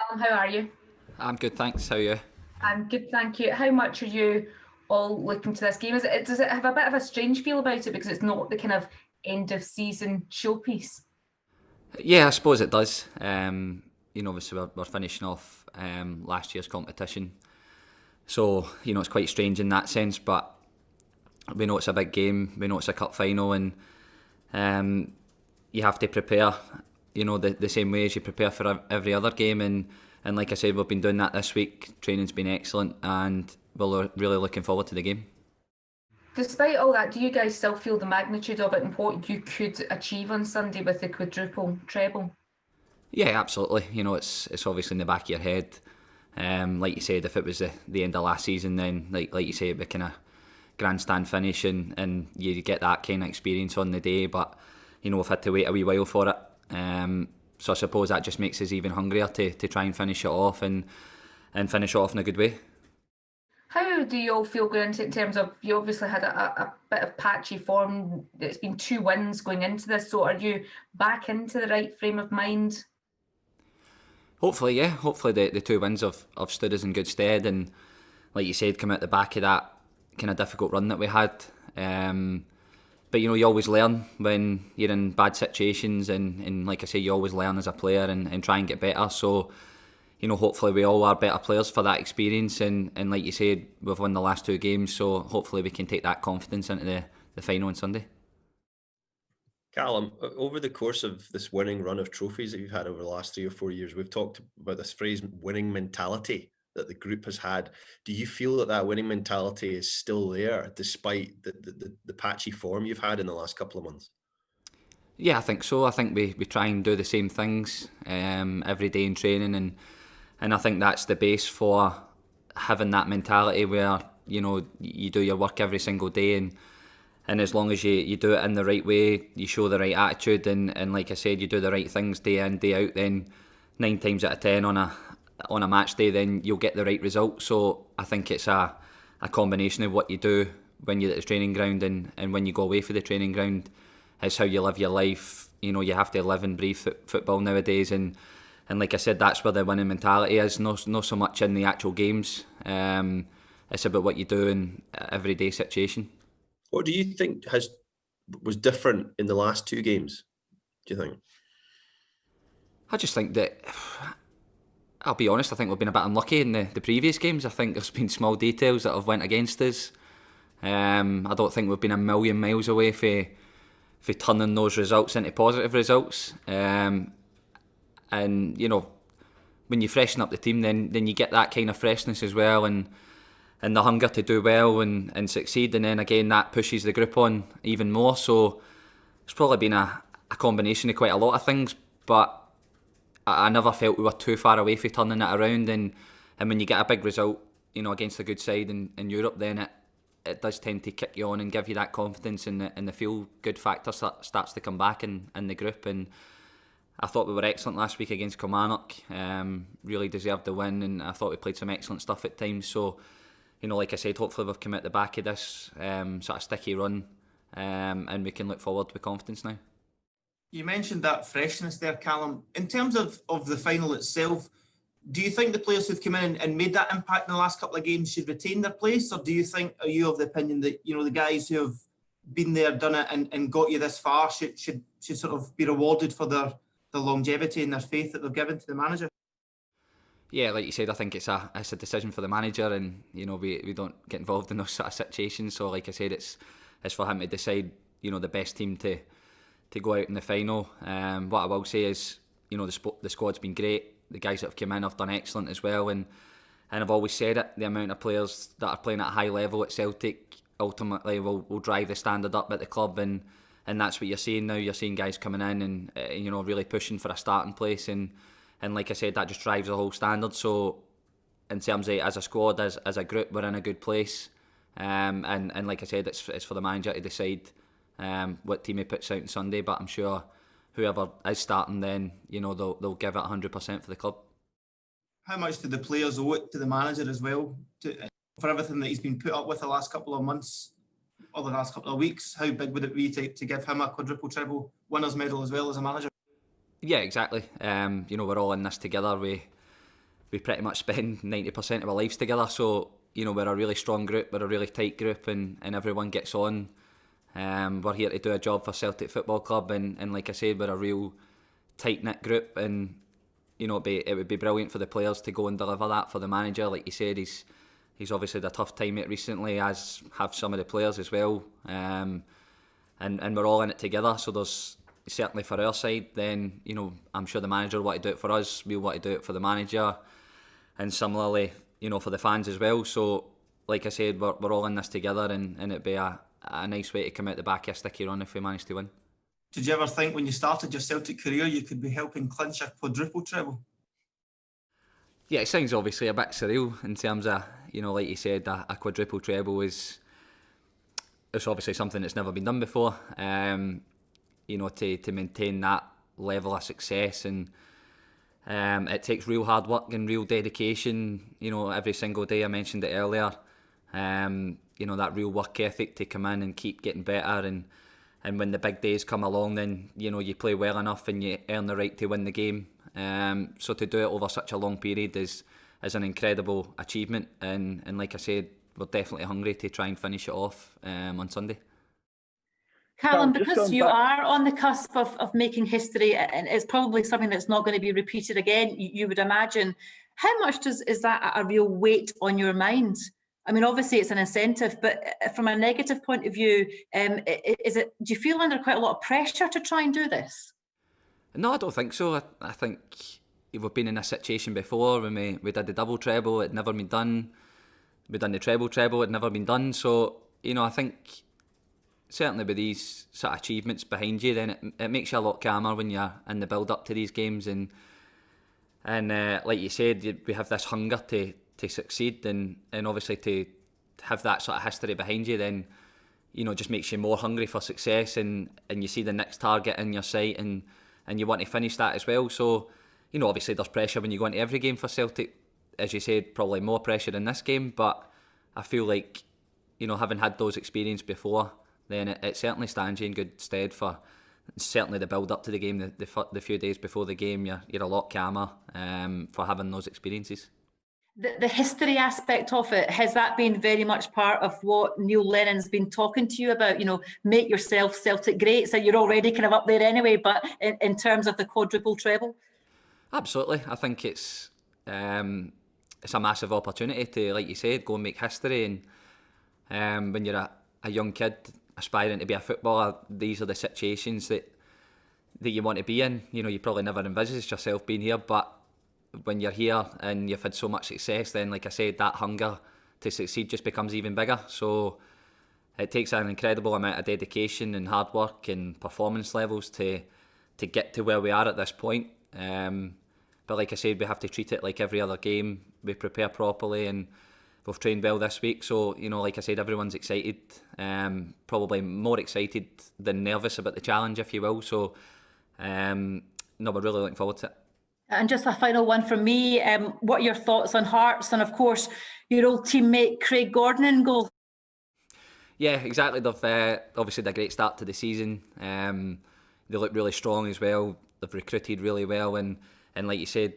Callum, how are you? I'm good, thanks. How are you? I'm good, thank you. How much are you all looking to this game? Does it have a bit of a strange feel about it because it's not the kind of end of season showpiece? Yeah, I suppose it does. Obviously we're finishing off last year's competition, so it's quite strange in that sense. But we know it's a big game. We know it's a cup final, and um, you have to prepare. The same way as you prepare for every other game, and like I said, we've been doing that this week. Training's been excellent, and we're really looking forward to the game. Despite all that, do you guys still feel the magnitude of it and what you could achieve on Sunday with the quadruple treble? Yeah, absolutely. It's obviously in the back of your head. Like you said, if it was the end of last season, then like you say, it'd be kind of grandstand finish, and you get that kind of experience on the day. But we've had to wait a wee while for it. So I suppose that just makes us even hungrier to try and finish it off and finish it off in a good way. How do you all feel going into it in terms of you obviously had a bit of patchy form? It's been 2 wins going into this, so are you back into the right frame of mind? Hopefully, yeah. Hopefully the two wins have stood us in good stead, and like you said, come out the back of that kind of difficult run that we had. But you always learn when you're in bad situations, and like I say, you always learn as a player and try and get better. So hopefully we all are better players for that experience, and like you said, we've won the last two games, so hopefully we can take that confidence into the final on Sunday. Callum, over the course of this winning run of trophies that you've had over the last 3 or 4 years, we've talked about this phrase winning mentality that the group has had. Do you feel that winning mentality is still there despite the patchy form you've had in the last couple of months? Yeah, I think so. I think we try and do the same things every day in training, and I think that's the base for having that mentality where you do your work every single day, and as long as you do it in the right way, you show the right attitude, and like I said, you do the right things day in, day out, then 9 times out of 10 on a match day, then you'll get the right result. So I think it's a combination of what you do when you're at the training ground and when you go away for the training ground. It's how you live your life. You have to live and breathe football nowadays, and like I said, that's where the winning mentality is. Not so much in the actual games. It's about what you do in everyday situation. What do you think was different in the last two games? Do you think? I just think that, I'll be honest, I think we've been a bit unlucky in the previous games. I think there's been small details that have went against us. I don't think we've been a million miles away for turning those results into positive results. And when you freshen up the team, then you get that kind of freshness as well, and the hunger to do well and succeed. And then again, that pushes the group on even more. So it's probably been a combination of quite a lot of things, but I never felt we were too far away from turning it around. And when you get a big result, against a good side in Europe, then it does tend to kick you on and give you that confidence, and the feel good factor starts to come back in the group. And I thought we were excellent last week against Kilmarnock. Really deserved the win, and I thought we played some excellent stuff at times. So like I said, hopefully we've come out the back of this sort of sticky run, and we can look forward with confidence now. You mentioned that freshness there, Callum. In terms of the final itself, do you think the players who've come in and made that impact in the last couple of games should retain their place, or are you of the opinion that the guys who have been there, done it, and got you this far should sort of be rewarded for the longevity and their faith that they've given to the manager? Yeah, like you said, I think it's a decision for the manager, and we don't get involved in those sort of situations. So like I said, it's for him to decide the best team to go out in the final. What I will say is the squad's been great. The guys that have come in have done excellent as well, and I've always said it, the amount of players that are playing at a high level at Celtic ultimately will drive the standard up at the club, and that's what you're seeing now. You're seeing guys coming in and really pushing for a starting place, and like I said, that just drives the whole standard. So in terms of as a squad, as a group, we're in a good place, and like I said, it's for the manager to decide what team he puts out on Sunday. But I'm sure whoever is starting, then they'll give it 100% for the club. How much do the players owe it to the manager as well for everything that he's been put up with the last couple of months or the last couple of weeks? How big would it be to give him a quadruple treble winners medal as well as a manager? Yeah, exactly. We're all in this together. we pretty much spend 90% of our lives together. So, you know, we're a really strong group, we're a really tight group, and everyone gets on. We're here to do a job for Celtic Football Club, and like I said, we're a real tight-knit group, and you know, it would be brilliant for the players to go and deliver that for the manager. Like you said, he's obviously had a tough time it recently, as have some of the players as well. And we're all in it together. So there's certainly for our side, then, you know, I'm sure the manager will want to do it for us. We'll want to do it for the manager, and similarly, you know, for the fans as well. So, like I said, we're all in this together, and it'd be a nice way to come out the back of a sticky run if we manage to win. Did you ever think when you started your Celtic career you could be helping clinch a quadruple treble? Yeah, it sounds obviously a bit surreal in terms of, you know, like you said, a quadruple treble it's obviously something that's never been done before. You know, to maintain that level of success, and it takes real hard work and real dedication, you know, every single day. I mentioned it earlier. You know, that real work ethic to come in and keep getting better, and when the big days come along, then, you know, you play well enough and you earn the right to win the game. So to do it over such a long period is an incredible achievement, and like I said, we're definitely hungry to try and finish it off on Sunday. Callum, because you are on the cusp of making history, and it's probably something that's not going to be repeated again, you would imagine, how much is that a real weight on your mind? I mean, obviously it's an incentive, but from a negative point of view, do you feel under quite a lot of pressure to try and do this? No, I don't think so. I think we've been in a situation before when we did the double treble, it'd never been done. We done the treble, it'd never been done. So, you know, I think certainly with these sort of achievements behind you, then it makes you a lot calmer when you're in the build up to these games, and like you said, we have this hunger to succeed, and obviously to have that sort of history behind you, then, you know, just makes you more hungry for success, and you see the next target in your sight, and you want to finish that as well. So, you know, obviously there's pressure when you go into every game for Celtic, as you said, probably more pressure in this game, but I feel like, you know, having had those experiences before, then it certainly stands you in good stead for certainly the build up to the game. The few days before the game, you're a lot calmer for having those experiences. The history aspect of it, has that been very much part of what Neil Lennon's been talking to you about? You know, make yourself Celtic great. So you're already kind of up there anyway, but in terms of the quadruple treble? Absolutely. I think it's a massive opportunity to, like you said, go and make history. And when you're a young kid aspiring to be a footballer, these are the situations that you want to be in. You know, you probably never envisaged yourself being here, but when you're here and you've had so much success, then, like I said, that hunger to succeed just becomes even bigger. So it takes an incredible amount of dedication and hard work and performance levels to get to where we are at this point. But like I said, we have to treat it like every other game. We prepare properly, and we've trained well this week. So, you know, like I said, everyone's excited, probably more excited than nervous about the challenge, if you will. So, no, we're really looking forward to it. And just a final one from me. What are your thoughts on Hearts and, of course, your old teammate Craig Gordon in goal? Yeah, exactly. They've obviously had a great start to the season. They look really strong as well. They've recruited really well, and like you said,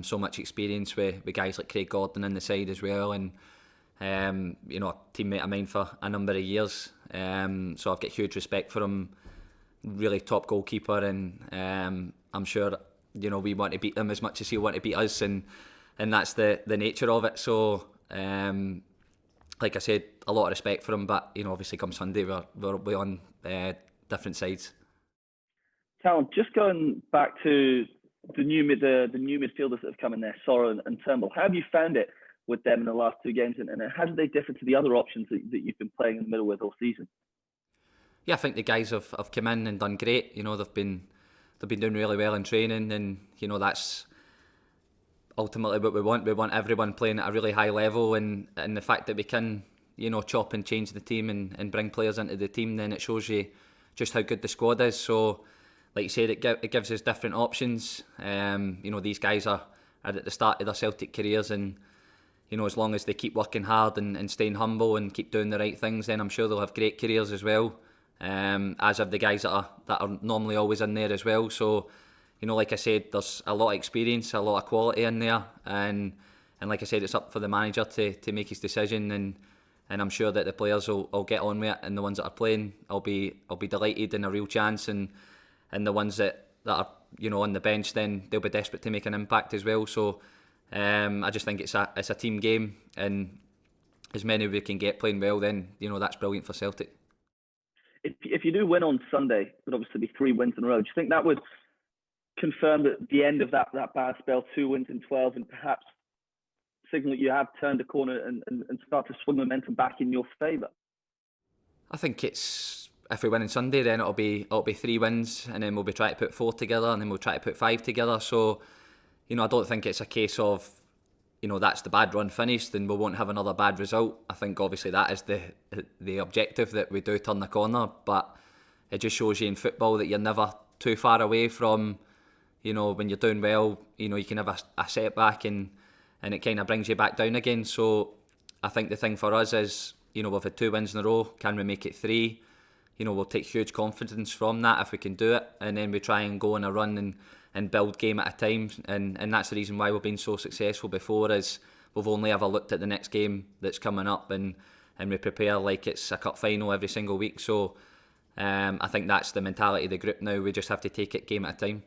so much experience with guys like Craig Gordon in the side as well, and you know, a teammate of mine for a number of years. So I've got huge respect for him. Really top goalkeeper, and I'm sure, you know, we want to beat them as much as he'll want to beat us, and that's the nature of it. So, like I said, a lot of respect for him, but, you know, obviously come Sunday we're on different sides. Callum, just going back to the new midfielders that have come in there, Sorrow and Turnbull, how have you found it with them in the last two games, and how do they differ to the other options that you've been playing in the middle with all season? Yeah, I think the guys have come in and done great. You know, they've been doing really well in training, and, you know, that's ultimately what we want. We want everyone playing at a really high level, and the fact that we can, you know, chop and change the team and bring players into the team, then it shows you just how good the squad is. So, like you said, it gives us different options. You know, these guys are at the start of their Celtic careers, and, you know, as long as they keep working hard and staying humble and keep doing the right things, then I'm sure they'll have great careers as well. As have the guys that are normally always in there as well. So, you know, like I said, there's a lot of experience, a lot of quality in there, and like I said, it's up for the manager to make his decision, and I'm sure that the players will get on with it, and the ones that are playing, I'll be delighted and a real chance, and the ones that are, you know, on the bench, then they'll be desperate to make an impact as well. So I just think it's a team game, and as many we can get playing well, then, you know, that's brilliant for Celtic. If you do win on Sunday, it would obviously be 3 wins in a row. Do you think that would confirm that the end of that bad spell, 2 wins in 12, and perhaps signal that you have turned a corner and start to swing momentum back in your favour? I think if we win on Sunday, then it'll be 3 wins, and then we'll be trying to put 4 together, and then we'll try to put 5 together. So, you know, I don't think it's a case of, you know, that's the bad run finished and we won't have another bad result. I think obviously that is the objective, that we do turn the corner, but it just shows you in football that you're never too far away from, you know, when you're doing well, you know, you can have a setback and it kind of brings you back down again. So I think the thing for us is, you know, we've had 2 wins in a row, can we make it 3? You know, we'll take huge confidence from that if we can do it, and then we try and go on a run and build game at a time, and that's the reason why we've been so successful before, is we've only ever looked at the next game that's coming up, and we prepare like it's a cup final every single week. So I think that's the mentality of the group now. We just have to take it game at a time.